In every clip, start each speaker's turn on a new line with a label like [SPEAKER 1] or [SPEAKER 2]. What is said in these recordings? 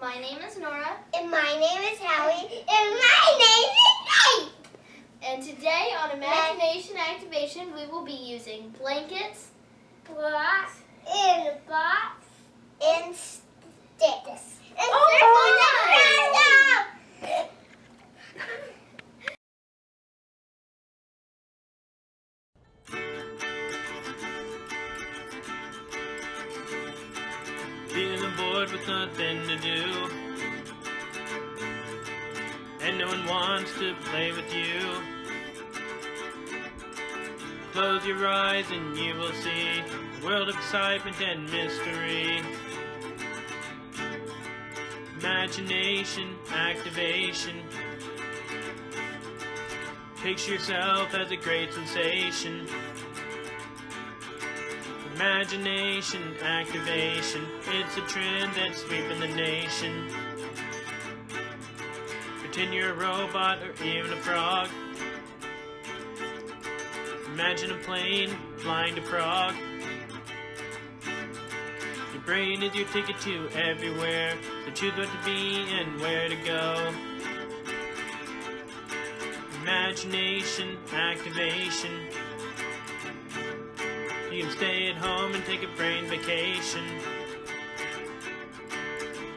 [SPEAKER 1] My name is Nora.
[SPEAKER 2] And my name is Howie. And my name is Nate.
[SPEAKER 1] And today on Imagination Activation, we will be using blankets,
[SPEAKER 2] Blocks in a box and sticks.
[SPEAKER 3] Feeling bored with nothing to do, and no one wants to play with you. Close your eyes and you will see a world of excitement and mystery. Imagination activation. Picture yourself as a great sensation. Imagination activation. It's a trend that's sweeping the nation. Pretend you're a robot or even a frog. Imagine a plane flying to Prague. Your brain is your ticket to everywhere, so choose what to be and where to go. Imagination activation. You can stay at home and take a brain vacation.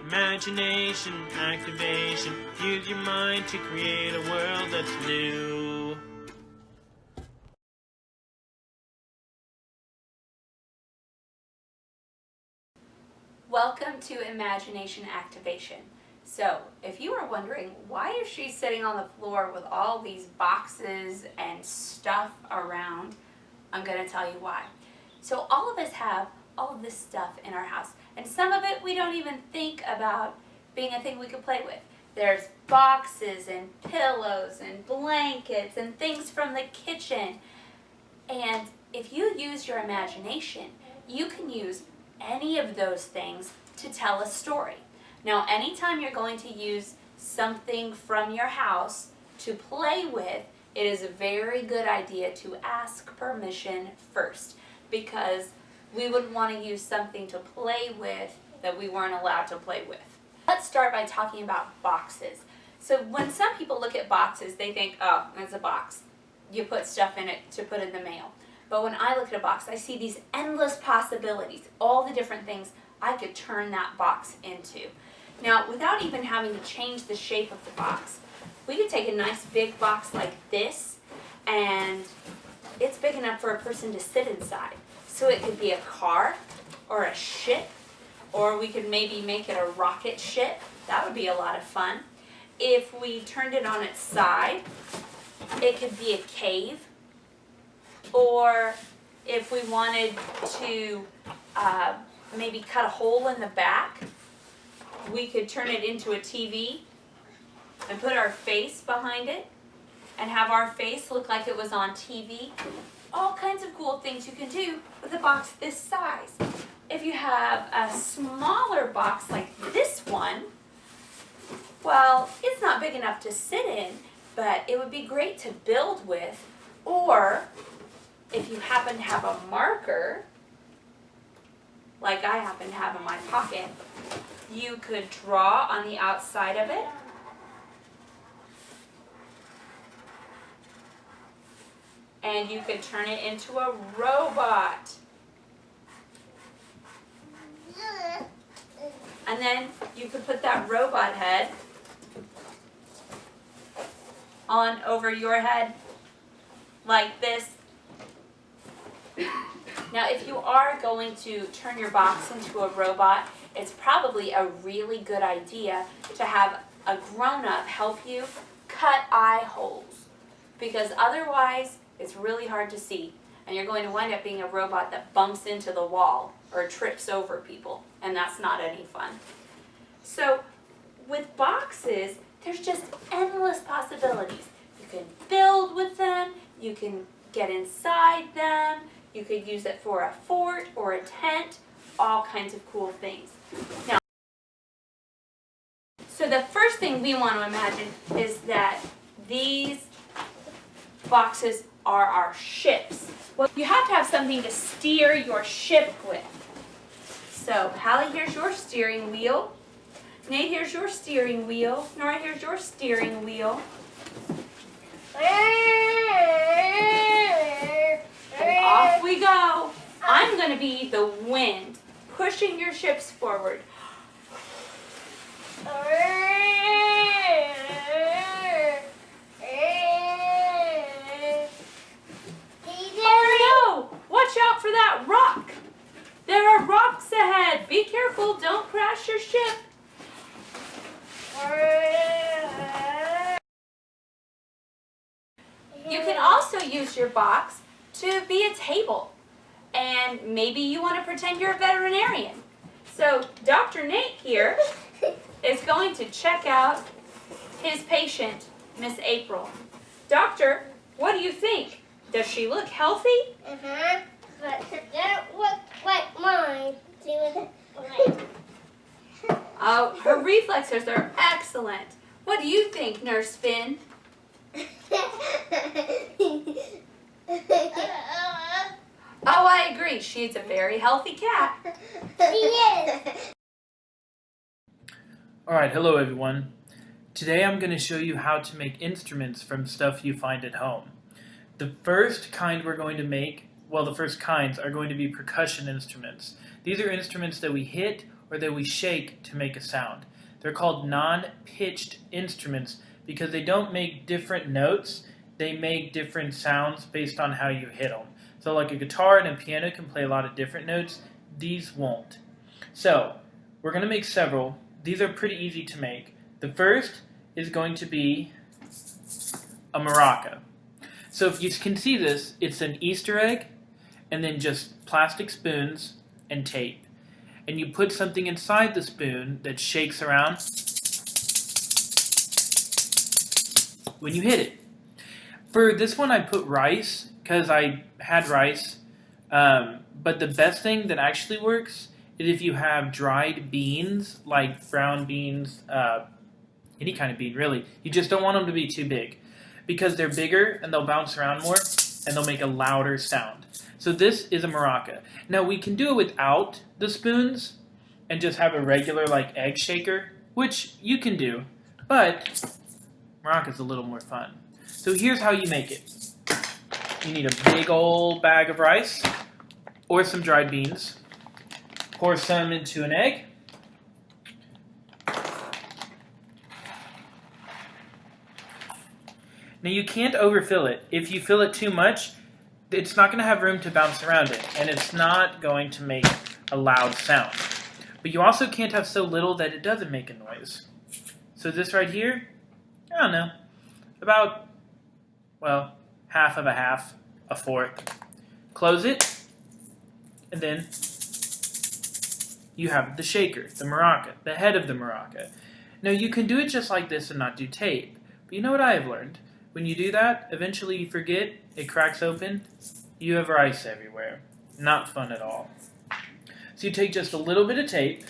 [SPEAKER 3] Imagination activation. Use your mind to create a world that's new.
[SPEAKER 4] Welcome to Imagination Activation. So, if you are wondering why is she sitting on the floor with all these boxes and stuff around, I'm going to tell you why. So all of us have all of this stuff in our house, and some of it we don't even think about being a thing we could play with. There's boxes and pillows and blankets and things from the kitchen. And if you use your imagination, you can use any of those things to tell a story. Now, anytime you're going to use something from your house to play with, it is a very good idea to ask permission first, because we wouldn't want to use something to play with that we weren't allowed to play with. Let's start by talking about boxes. So when some people look at boxes, they think, oh, it's a box. You put stuff in it to put in the mail. But when I look at a box, I see these endless possibilities, all the different things I could turn that box into. Now, without even having to change the shape of the box, we could take a nice big box like this, and it's big enough for a person to sit inside. So it could be a car or a ship, or we could maybe make it a rocket ship. That would be a lot of fun. If we turned it on its side, it could be a cave. Or if we wanted to maybe cut a hole in the back, we could turn it into a TV and put our face behind it and have our face look like it was on TV. All kinds of cool things you can do with a box this size. If you have a smaller box like this one, well, it's not big enough to sit in, but it would be great to build with. Or if you happen to have a marker, like I happen to have in my pocket, you could draw on the outside of it. And you could turn it into a robot. And then you could put that robot head on over your head like this. Now, if you are going to turn your box into a robot, it's probably a really good idea to have a grown-up help you cut eye holes, because otherwise it's really hard to see, and you're going to wind up being a robot that bumps into the wall or trips over people, and that's not any fun. So with boxes, there's just endless possibilities. You can build with them, you can get inside them, you could use it for a fort or a tent, all kinds of cool things. Now, so the first thing we want to imagine is that these boxes are our ships. Well, you have to have something to steer your ship with. So, Hallie, here's your steering wheel. Nate, here's your steering wheel. Nora, here's your steering wheel. And off we go. I'm going to be the wind, pushing your ships forward. Oh no! Watch out for that rock. There are rocks ahead. Be careful. Don't crash your ship. You can also use your box to be a table. And maybe you want to pretend you're a veterinarian. So Dr. Nate here is going to check out his patient, Miss April. Doctor, what do you think? Does she look healthy?
[SPEAKER 2] Uh-huh. But it don't look like mine. See what it
[SPEAKER 4] Oh, her reflexes are excellent. What do you think, Nurse Finn? Oh, I agree. She's a very healthy cat.
[SPEAKER 2] She is.
[SPEAKER 5] Alright, hello everyone. Today I'm going to show you how to make instruments from stuff you find at home. The first kind we're going to make, well, the first kinds are going to be percussion instruments. These are instruments that we hit or that we shake to make a sound. They're called non-pitched instruments because they don't make different notes, they make different sounds based on how you hit them. So like a guitar and a piano can play a lot of different notes, these won't. So, we're going to make several. These are pretty easy to make. The first is going to be a maraca. So if you can see this, it's an Easter egg and then just plastic spoons and tape. And you put something inside the spoon that shakes around when you hit it. For this one I put rice because I had rice, but the best thing that actually works is if you have dried beans, like brown beans, any kind of bean really. You just don't want them to be too big because they're bigger and they'll bounce around more and they'll make a louder sound. So this is a maraca. Now we can do it without the spoons and just have a regular like egg shaker, which you can do, but maraca's a little more fun. So here's how you make it. You need a big old bag of rice or some dried beans. Pour some into an egg. Now you can't overfill it. If you fill it too much, it's not going to have room to bounce around it, and it's not going to make a loud sound. But you also can't have so little that it doesn't make a noise. So this right here, I don't know, about, well, half of a fourth. Close it, and then you have the shaker, the maraca, the head of the maraca. Now you can do it just like this and not do tape, but you know what I have learned? When you do that, eventually you forget, it cracks open, you have rice everywhere. Not fun at all. So you take just a little bit of tape,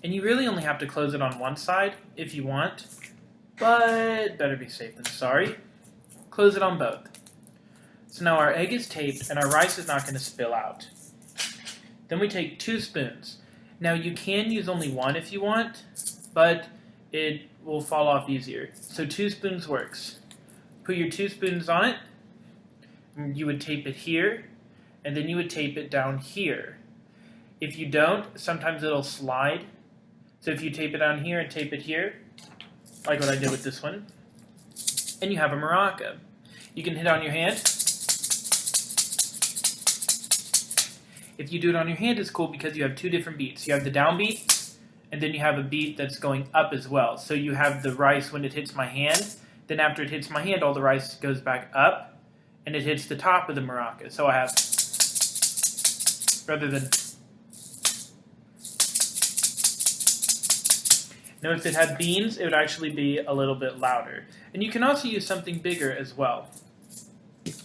[SPEAKER 5] and you really only have to close it on one side if you want, but better be safe than sorry. Close it on both. So now our egg is taped and our rice is not going to spill out. Then we take 2 spoons. Now you can use only one if you want, but it will fall off easier. So 2 spoons works. Put your 2 spoons on it. You would tape it here, and then you would tape it down here. If you don't, sometimes it'll slide. So if you tape it down here and tape it here, like what I did with this one, and you have a maraca. You can hit on your hand. If you do it on your hand, it's cool because you have 2 different beats. You have the down beat, and then you have a beat that's going up as well. So you have the rice when it hits my hand, then after it hits my hand, all the rice goes back up, and it hits the top of the maraca. So I have, rather than, now if it had beans, it would actually be a little bit louder. And you can also use something bigger as well,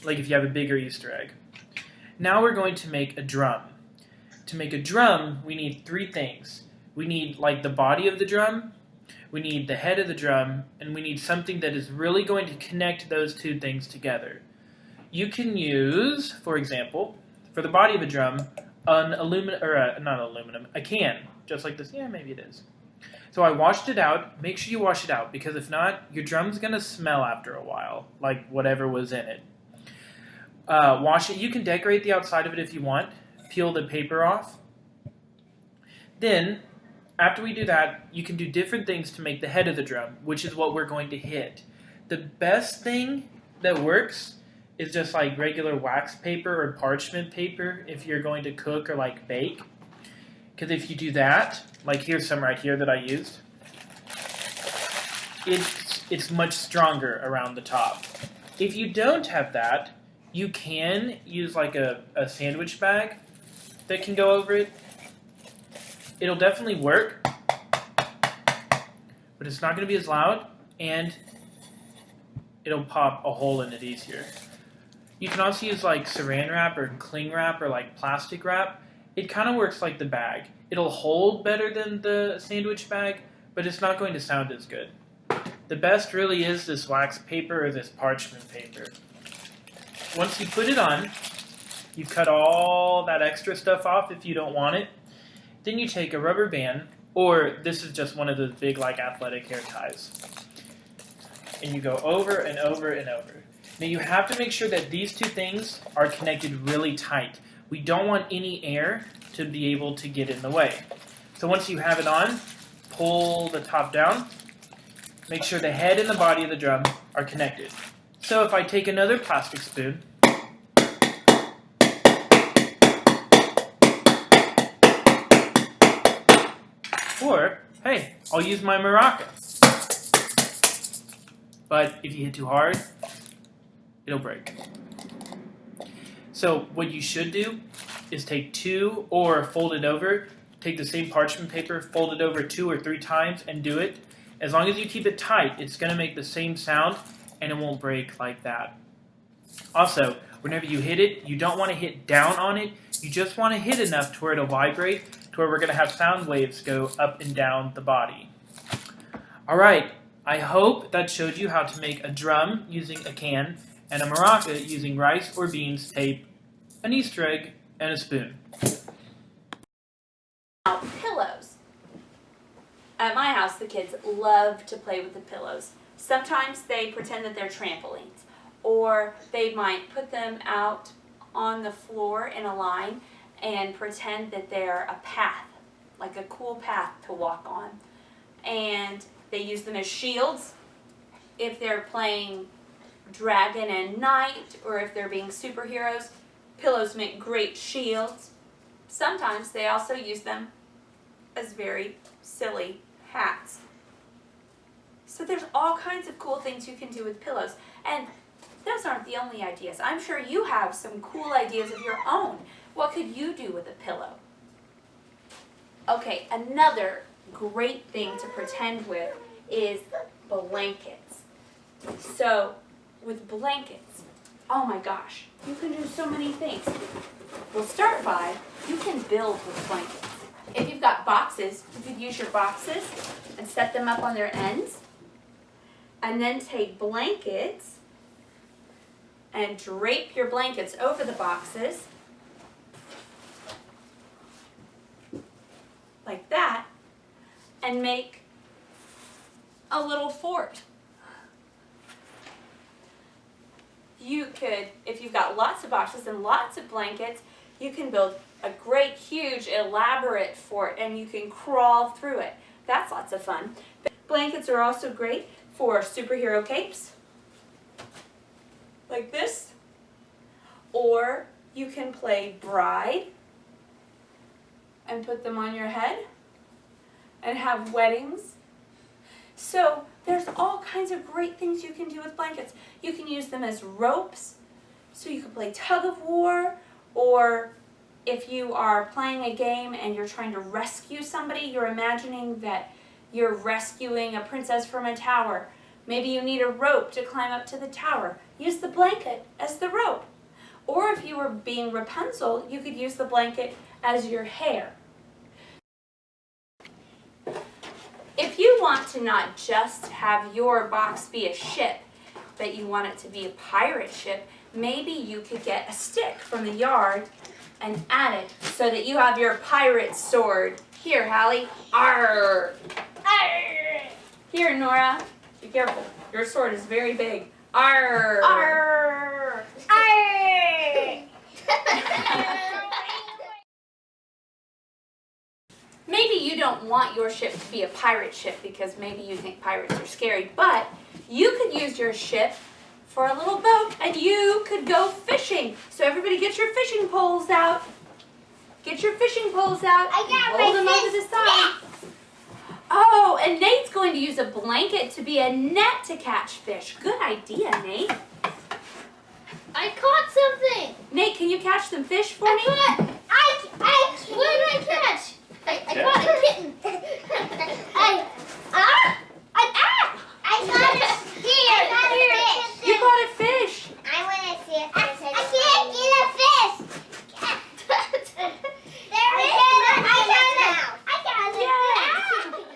[SPEAKER 5] like if you have a bigger Easter egg. Now we're going to make a drum. To make a drum, we need 3 things. We need like the body of the drum, we need the head of the drum, and we need something that is really going to connect those 2 things together. You can use, for example, for the body of a drum, an aluminum, or not aluminum, a can, just like this. Yeah, maybe it is. So I washed it out. Make sure you wash it out, because if not, your drum's going to smell after a while, like whatever was in it. Wash it. You can decorate the outside of it if you want. Peel the paper off. Then, after we do that, you can do different things to make the head of the drum, which is what we're going to hit. The best thing that works is just like regular wax paper or parchment paper if you're going to cook or like bake. Because if you do that, like here's some right here that I used, it's much stronger around the top. If you don't have that, you can use like a sandwich bag that can go over it. It'll definitely work, but it's not going to be as loud, and it'll pop a hole in it easier. You can also use like saran wrap or cling wrap or like plastic wrap. It kind of works like the bag. It'll hold better than the sandwich bag, but it's not going to sound as good. The best really is this wax paper or this parchment paper. Once you put it on, you cut all that extra stuff off if you don't want it. Then you take a rubber band, or this is just one of those big like athletic hair ties, and you go over and over and over. Now you have to make sure that these two things are connected really tight. We don't want any air to be able to get in the way. So once you have it on, pull the top down. Make sure the head and the body of the drum are connected. So if I take another plastic spoon, or, hey, I'll use my maraca. But if you hit too hard, it'll break. So what you should do is take two, or fold it over, take the same parchment paper, fold it over 2 or 3 times and do it. As long as you keep it tight, it's going to make the same sound and it won't break like that. Also, whenever you hit it, you don't want to hit down on it. You just want to hit enough to where it'll vibrate, to where we're going to have sound waves go up and down the body. Alright, I hope that showed you how to make a drum using a can and a maraca using rice or beans, tape, an Easter egg, and a spoon.
[SPEAKER 4] Now, pillows. At my house, the kids love to play with the pillows. Sometimes they pretend that they're trampolines, or they might put them out on the floor in a line and pretend that they're a path, like a cool path to walk on. And they use them as shields if they're playing dragon and knight, or if they're being superheroes. Pillows make great shields. Sometimes they also use them as very silly hats. So there's all kinds of cool things you can do with pillows. And those aren't the only ideas. I'm sure you have some cool ideas of your own. What could you do with a pillow? Okay, another great thing to pretend with is blankets. So with blankets, oh my gosh, you can do so many things. We'll start by, you can build with blankets. If you've got boxes, you could use your boxes and set them up on their ends. And then take blankets and drape your blankets over the boxes. Like that. And make a little fort. You could, if you've got lots of boxes and lots of blankets, you can build a great, huge, elaborate fort, and you can crawl through it. That's lots of fun. Blankets are also great for superhero capes, like this. Or you can play bride and put them on your head and have weddings. So there's all kinds of great things you can do with blankets. You can use them as ropes, so you can play tug of war, or if you are playing a game and you're trying to rescue somebody, you're imagining that you're rescuing a princess from a tower. Maybe you need a rope to climb up to the tower. Use the blanket as the rope. Or if you were being Rapunzel, you could use the blanket as your hair. If you want to not just have your box be a ship, but you want it to be a pirate ship, maybe you could get a stick from the yard and add it so that you have your pirate sword. Here, Hallie. Arr! Arr! Here, Nora. Be careful. Your sword is very big. Arr!
[SPEAKER 1] Arr.
[SPEAKER 2] Arr!
[SPEAKER 4] Maybe you don't want your ship to be a pirate ship because maybe you think pirates are scary, but you could use your ship for a little boat and you could go fishing. So everybody get your fishing poles out. Get your fishing poles out.
[SPEAKER 2] I got
[SPEAKER 4] Hold
[SPEAKER 2] my
[SPEAKER 4] them over the side. Oh, and Nate's going to use a blanket to be a net to catch fish. Good idea, Nate.
[SPEAKER 1] I caught something.
[SPEAKER 4] Nate, can you catch some fish for me?
[SPEAKER 1] What did I catch? I caught a kitten.
[SPEAKER 2] I got a fish.
[SPEAKER 4] You caught a fish.
[SPEAKER 2] I want to see it. I can't get a fish. There it is. I got it.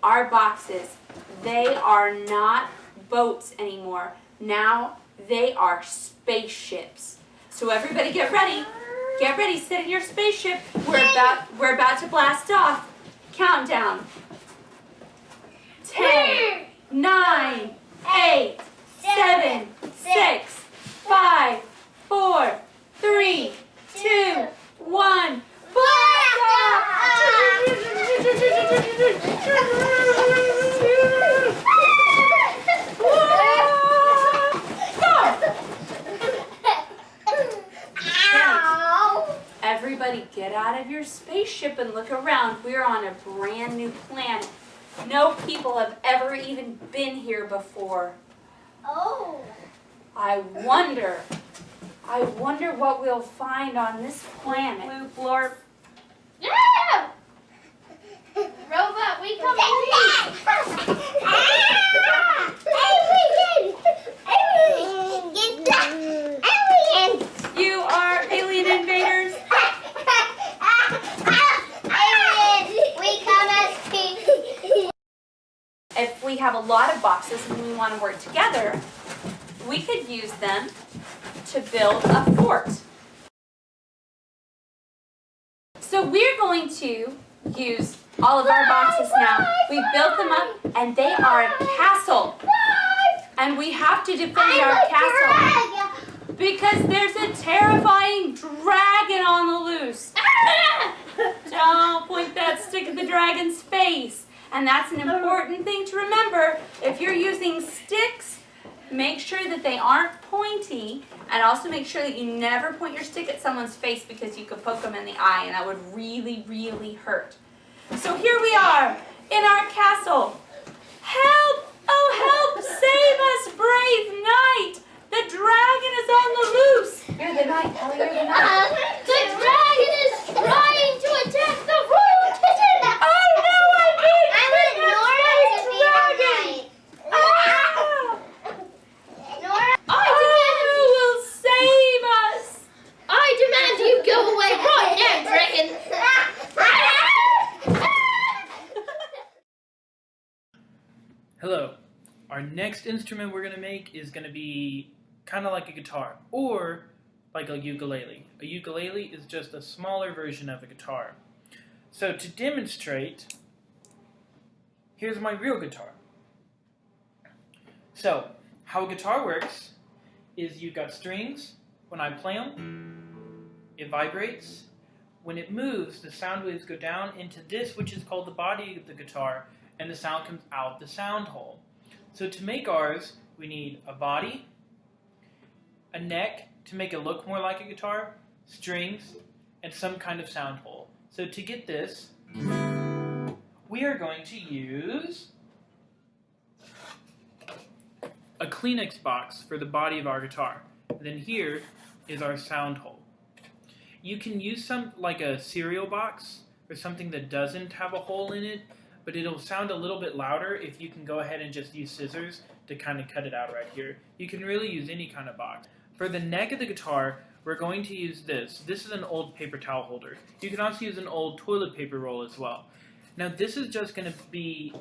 [SPEAKER 4] Our boxes, they are not boats anymore. Now they are spaceships. So everybody get ready. Get ready, sit in your spaceship. We're about to blast off. Countdown. 10, 9, 8, 7, 6, 5, 4, 3, 2, 1. Blast
[SPEAKER 2] Ow!
[SPEAKER 4] Everybody get out of your spaceship and look around. We're on a brand new planet. No people have ever even been here before.
[SPEAKER 2] Oh.
[SPEAKER 4] I wonder what we'll find on this planet.
[SPEAKER 1] Blue blorp. Yeah! Robot, we come to you.
[SPEAKER 2] Alien!
[SPEAKER 4] You are alien invaders.
[SPEAKER 2] Alien! We come as pink.
[SPEAKER 4] If we have a lot of boxes and we want to work together, we could use them to build a fort. So we're going to use all of our boxes now. We've built them up and they are a castle. And we have to defend our castle because there's a terrifying dragon on the loose. Don't point that stick at the dragon's face. And that's an important thing to remember. If you're using sticks, make sure that they aren't pointy, and also make sure that you never point your stick at someone's face because you could poke them in the eye and that would really, really hurt. So here we are in our castle. Help! Oh, help! Save us, brave knight! The dragon is on the loose. You're the knight, Ellie, you're the knight.
[SPEAKER 1] The dragon is trying to attack the royal kitchen.
[SPEAKER 4] Oh no, I'm being
[SPEAKER 2] I want Nora to be
[SPEAKER 4] dragon!
[SPEAKER 2] the
[SPEAKER 4] Ah!
[SPEAKER 2] knight. Nora.
[SPEAKER 4] Who will save us?
[SPEAKER 1] I demand you go away right now, dragon.
[SPEAKER 5] Hello. Our next instrument we're going to make is going to be kind of like a guitar or like a ukulele. A ukulele is just a smaller version of a guitar. So to demonstrate, here's my real guitar. So how a guitar works is you've got strings. When I play them, it vibrates. When it moves, the sound waves go down into this, which is called the body of the guitar, and the sound comes out the sound hole. So to make ours, we need a body, a neck to make it look more like a guitar, strings, and some kind of sound hole. So to get this, we are going to use a Kleenex box for the body of our guitar. And then here is our sound hole. You can use some like a cereal box or something that doesn't have a hole in it, but it'll sound a little bit louder if you can go ahead and just use scissors to kind of cut it out right here. You can really use any kind of box. For the neck of the guitar, we're going to use this. This is an old paper towel holder. You can also use an old toilet paper roll as well. Now this is just going to be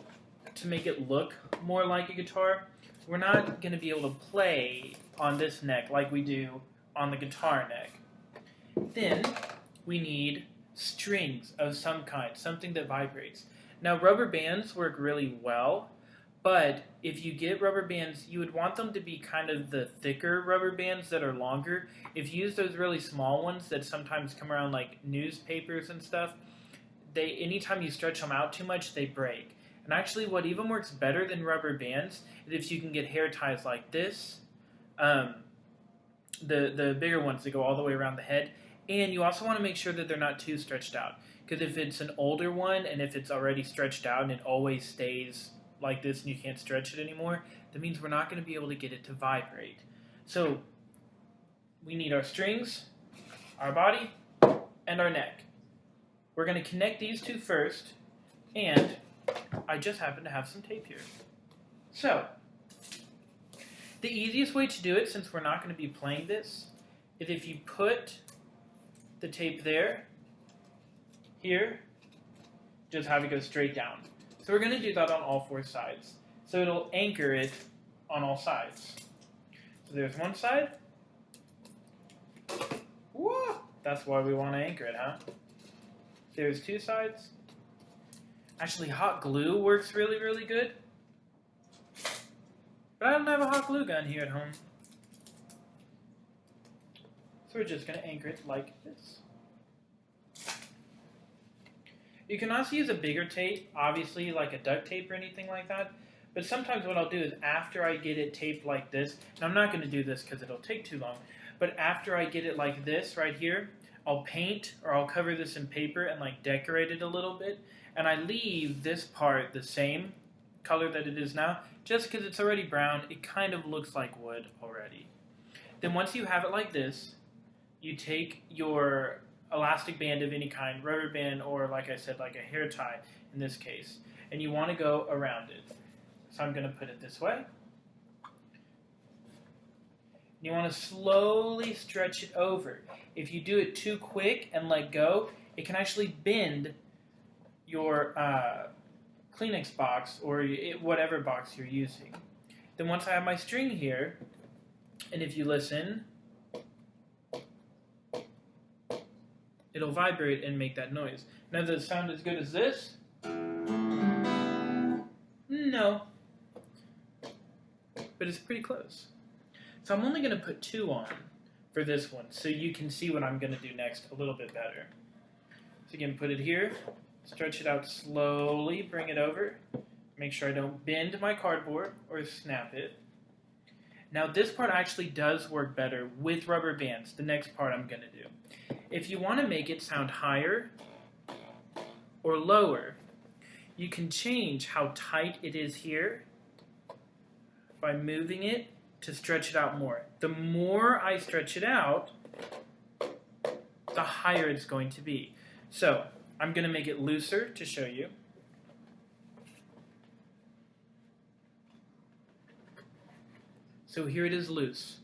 [SPEAKER 5] to make it look more like a guitar. We're not going to be able to play on this neck like we do on the guitar neck. Then we need strings of some kind, something that vibrates. Now rubber bands work really well, but if you get rubber bands, you would want them to be kind of the thicker rubber bands that are longer. If you use those really small ones that sometimes come around like newspapers and stuff, anytime you stretch them out too much, they break. And actually what even works better than rubber bands is if you can get hair ties like this, the bigger ones that go all the way around the head. And you also want to make sure that they're not too stretched out. Because if it's an older one and if it's already stretched out and it always stays like this and you can't stretch it anymore, that means we're not going to be able to get it to vibrate. So we need our strings, our body, and our neck. We're going to connect these two first, and I just happen to have some tape here. So the easiest way to do it, since we're not going to be playing this, is if you put the tape there, here, just have it go straight down. So we're going to do that on all four sides. So it'll anchor it on all sides. So there's one side. Whoa! That's why we want to anchor it, huh? There's two sides. Actually, hot glue works really, really good. But I don't have a hot glue gun here at home. So we're just going to anchor it like this. You can also use a bigger tape, obviously like a duct tape or anything like that. But sometimes what I'll do is after I get it taped like this, and I'm not going to do this because it'll take too long, but after I get it like this right here, I'll paint or I'll cover this in paper and like decorate it a little bit. And I leave this part the same color that it is now, just because it's already brown, it kind of looks like wood already. Then once you have it like this, you take your elastic band of any kind, rubber band, or like I said, like a hair tie in this case, and you want to go around it. So I'm going to put it this way. You want to slowly stretch it over. If you do it too quick and let go, it can actually bend your Kleenex box or whatever box you're using. Then once I have my string here, and if you listen, it'll vibrate and make that noise. Now, does it sound as good as this? No. But it's pretty close. So I'm only going to put 2 on for this one, so you can see what I'm going to do next a little bit better. So again, put it here, stretch it out slowly, bring it over, make sure I don't bend my cardboard or snap it. Now this part actually does work better with rubber bands, the next part I'm going to do. If you want to make it sound higher or lower, you can change how tight it is here by moving it to stretch it out more. The more I stretch it out, the higher it's going to be. So I'm going to make it looser to show you. So here it is loose.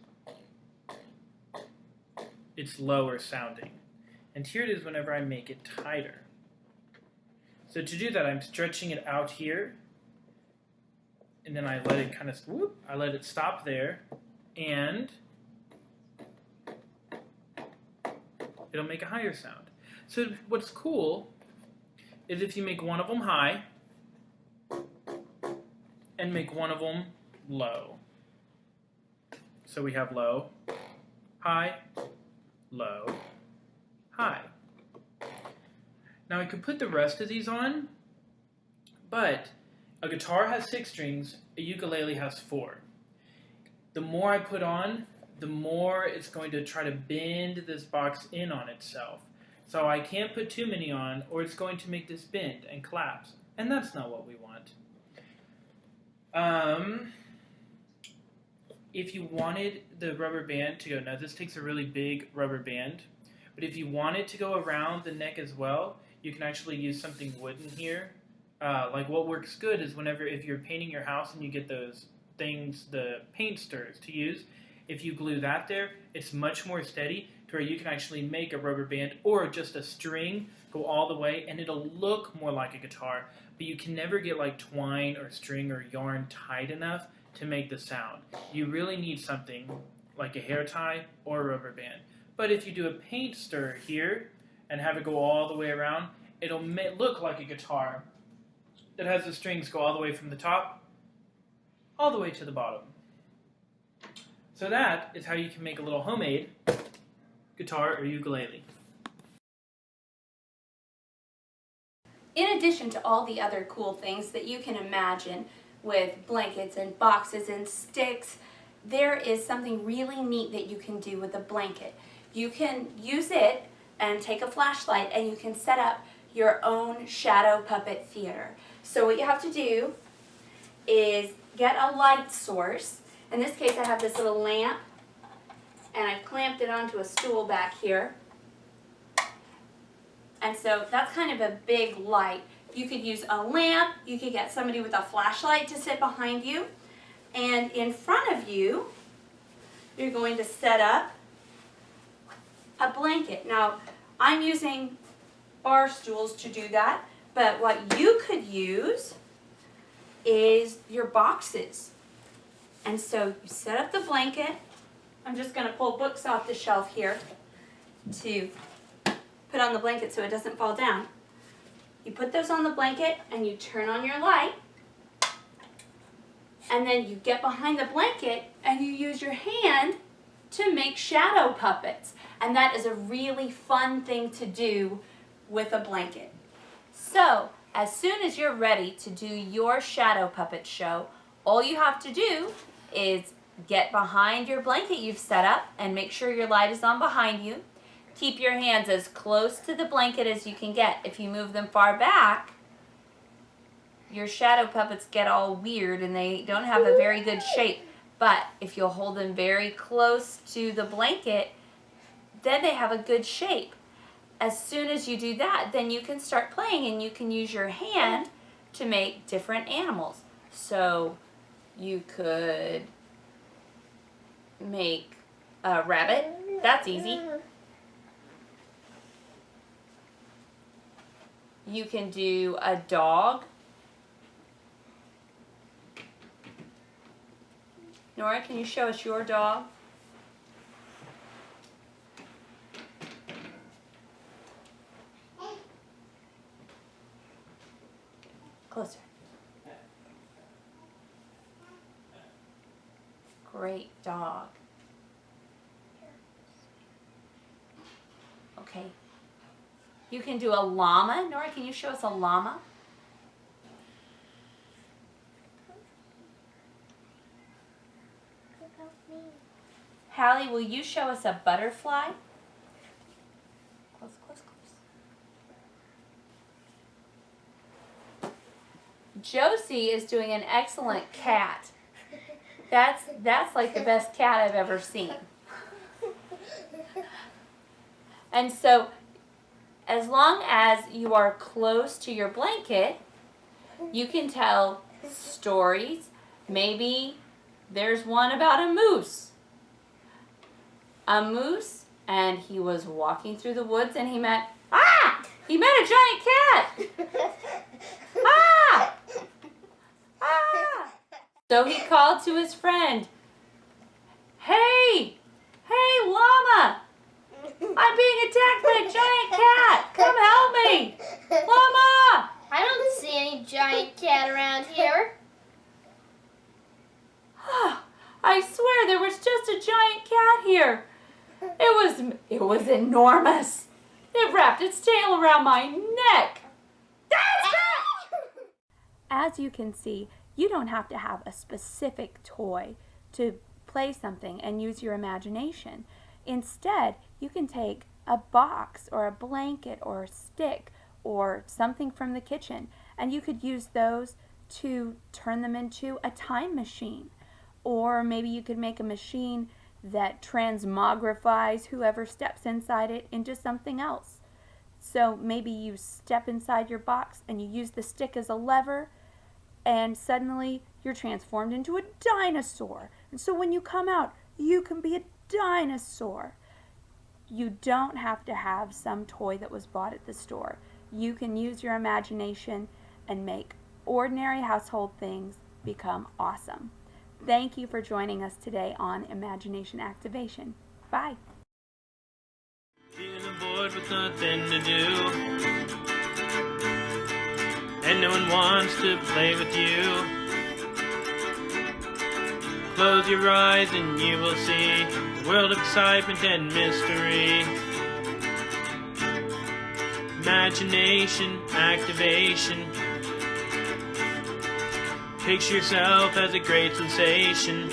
[SPEAKER 5] It's lower sounding. And here it is whenever I make it tighter. So to do that, I'm stretching it out here. And then I let it kind of, I let it stop there. And it'll make a higher sound. So what's cool is if you make one of them high and make one of them low. So we have low, high, low, high. Now I could put the rest of these on, but a guitar has 6 strings, a ukulele has 4. The more I put on, the more it's going to try to bend this box in on itself. So I can't put too many on, or it's going to make this bend and collapse. And that's not what we want. If you wanted the rubber band to go, now this takes a really big rubber band, but if you want it to go around the neck as well, you can actually use something wooden here. Like what works good is if you're painting your house and you get those things, the paint stirrers to use, if you glue that there, it's much more steady to where you can actually make a rubber band or just a string go all the way, and it'll look more like a guitar, but you can never get like twine or string or yarn tight enough to make the sound. You really need something like a hair tie or a rubber band. But if you do a paint stir here and have it go all the way around, it'll look like a guitar that has the strings go all the way from the top all the way to the bottom. So that is how you can make a little homemade guitar or ukulele.
[SPEAKER 4] In addition to all the other cool things that you can imagine with blankets and boxes and sticks, there is something really neat that you can do with a blanket. You can use it and take a flashlight and you can set up your own shadow puppet theater. So what you have to do is get a light source. In this case I have this little lamp and I've clamped it onto a stool back here. And so that's kind of a big light. You could use a lamp, you could get somebody with a flashlight to sit behind you, and in front of you, you're going to set up a blanket. Now, I'm using bar stools to do that, but what you could use is your boxes. And so you set up the blanket. I'm just going to pull books off the shelf here to put on the blanket so it doesn't fall down. You put those on the blanket and you turn on your light, and then you get behind the blanket and you use your hand to make shadow puppets. And that is a really fun thing to do with a blanket. So, as soon as you're ready to do your shadow puppet show, all you have to do is get behind your blanket you've set up and make sure your light is on behind you. Keep your hands as close to the blanket as you can get. If you move them far back, your shadow puppets get all weird and they don't have a very good shape. But if you'll hold them very close to the blanket, then they have a good shape. As soon as you do that, then you can start playing and you can use your hand to make different animals. So you could make a rabbit. That's easy. You can do a dog. Nora, can you show us your dog? Closer. Great dog. Okay. You can do a llama. Nora, can you show us a llama? Hallie, will you show us a butterfly? Close, close, close. Josie is doing an excellent cat. That's like the best cat I've ever seen. And so, as long as you are close to your blanket, you can tell stories. Maybe there's one about a moose. A moose, and he was walking through the woods and he met a giant cat. Ah! Ah! So he called to his friend, Hey, llama! I'm being attacked by a giant cat! Come help me! Llama!
[SPEAKER 1] I don't see any giant cat around here.
[SPEAKER 4] I swear there was just a giant cat here. It was enormous. It wrapped its tail around my neck. That's it! As you can see, you don't have to have a specific toy to play something and use your imagination. Instead, you can take a box or a blanket or a stick or something from the kitchen, and you could use those to turn them into a time machine. Or maybe you could make a machine that transmogrifies whoever steps inside it into something else. So maybe you step inside your box and you use the stick as a lever, and suddenly you're transformed into a dinosaur. And so when you come out, you can be a dinosaur. You don't have to have some toy that was bought at the store. You can use your imagination and make ordinary household things become awesome. Thank you for joining us today on Imagination Activation. Bye.
[SPEAKER 3] bored with nothing to do, and no one wants to play with you. Close your eyes and you will see a world of excitement and mystery. Imagination, activation. Picture yourself as a great sensation.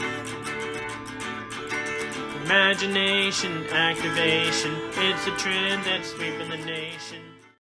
[SPEAKER 3] Imagination, activation. It's a trend that's sweeping the nation.